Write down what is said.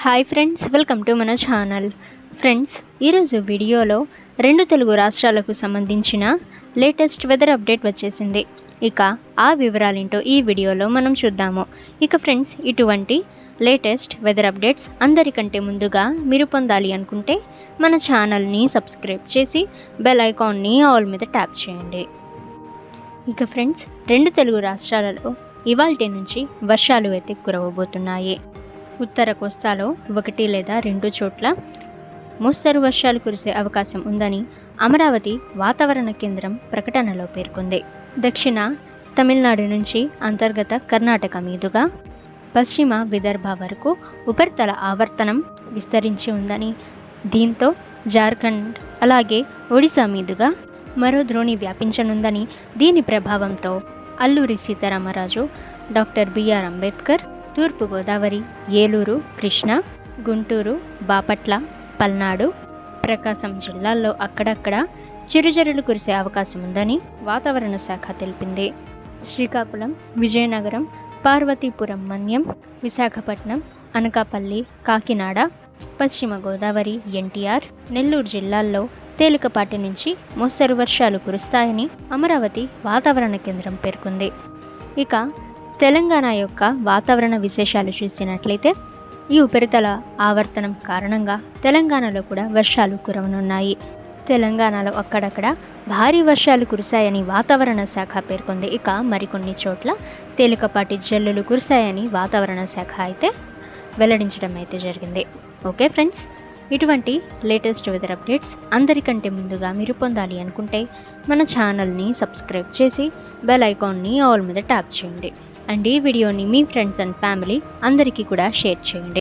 Hi friends, welcome to మన channel. Friends, ఈరోజు వీడియోలో రెండు తెలుగు రాష్ట్రాలకు సంబంధించిన లేటెస్ట్ వెదర్ అప్డేట్ వచ్చేసింది. ఇక ఆ వివరాలేంటో ఈ వీడియోలో మనం చూద్దాము. ఇక ఫ్రెండ్స్, ఇటువంటి లేటెస్ట్ వెదర్ అప్డేట్స్ అందరికంటే ముందుగా మీరు పొందాలి అనుకుంటే మన ఛానల్ని సబ్స్క్రైబ్ చేసి బెల్ ఐకాన్ని ఆల్ మీద ట్యాప్ చేయండి. ఇక ఫ్రెండ్స్, రెండు తెలుగు రాష్ట్రాలలో ఇవాల్టి నుంచి వర్షాలు అయితే కురవబోతున్నాయి. ఉత్తర కోస్తాలో 1 లేదా 2 చోట్ల మోస్తరు వర్షాలు కురిసే అవకాశం ఉందని అమరావతి వాతావరణ కేంద్రం ప్రకటనలో పేర్కొంది. దక్షిణ తమిళనాడు నుంచి అంతర్గత కర్ణాటక మీదుగా పశ్చిమ విదర్భ వరకు ఉపరితల ఆవర్తనం విస్తరించి ఉందని, దీంతో జార్ఖండ్ అలాగే ఒడిశా మీదుగా మరో ద్రోణి వ్యాపించనుందని, దీని ప్రభావంతో అల్లూరి సీతారామరాజు, డాక్టర్ బిఆర్ అంబేద్కర్, తూర్పు గోదావరి, ఏలూరు, కృష్ణా, గుంటూరు, బాపట్ల, పల్నాడు, ప్రకాశం జిల్లాల్లో అక్కడక్కడ చిరుజల్లులు కురిసే అవకాశం ఉందని వాతావరణ శాఖ తెలిపింది. శ్రీకాకుళం, విజయనగరం, పార్వతీపురం మన్యం, విశాఖపట్నం, అనకాపల్లి, కాకినాడ, పశ్చిమ గోదావరి, ఎన్టీఆర్, నెల్లూరు జిల్లాల్లో తేలికపాటి నుంచి మోస్తరు వర్షాలు కురుస్తాయని అమరావతి వాతావరణ కేంద్రం పేర్కొంది. ఇక తెలంగాణ యొక్క వాతావరణ విశేషాలు చూసినట్లయితే ఈ ఉపరితల ఆవర్తనం కారణంగా తెలంగాణలో కూడా వర్షాలు కురవనున్నాయి. తెలంగాణలో అక్కడక్కడ భారీ వర్షాలు కురిశాయని వాతావరణ శాఖ పేర్కొంది. ఇక మరికొన్ని చోట్ల తేలికపాటి జల్లులు కురిశాయని వాతావరణ శాఖ అయితే వెల్లడించడం అయితే జరిగింది. ఓకే ఫ్రెండ్స్, ఇటువంటి లేటెస్ట్ వెదర్ అప్డేట్స్ అందరికంటే ముందుగా మీరు పొందాలి అనుకుంటే మన ఛానల్ని సబ్స్క్రైబ్ చేసి బెల్ ఐకాన్ని ఆల్ మీద ట్యాప్ చేయండి. అండ్ ఈ వీడియోని మీ ఫ్రెండ్స్ అండ్ ఫ్యామిలీ అందరికీ కూడా షేర్ చేయండి.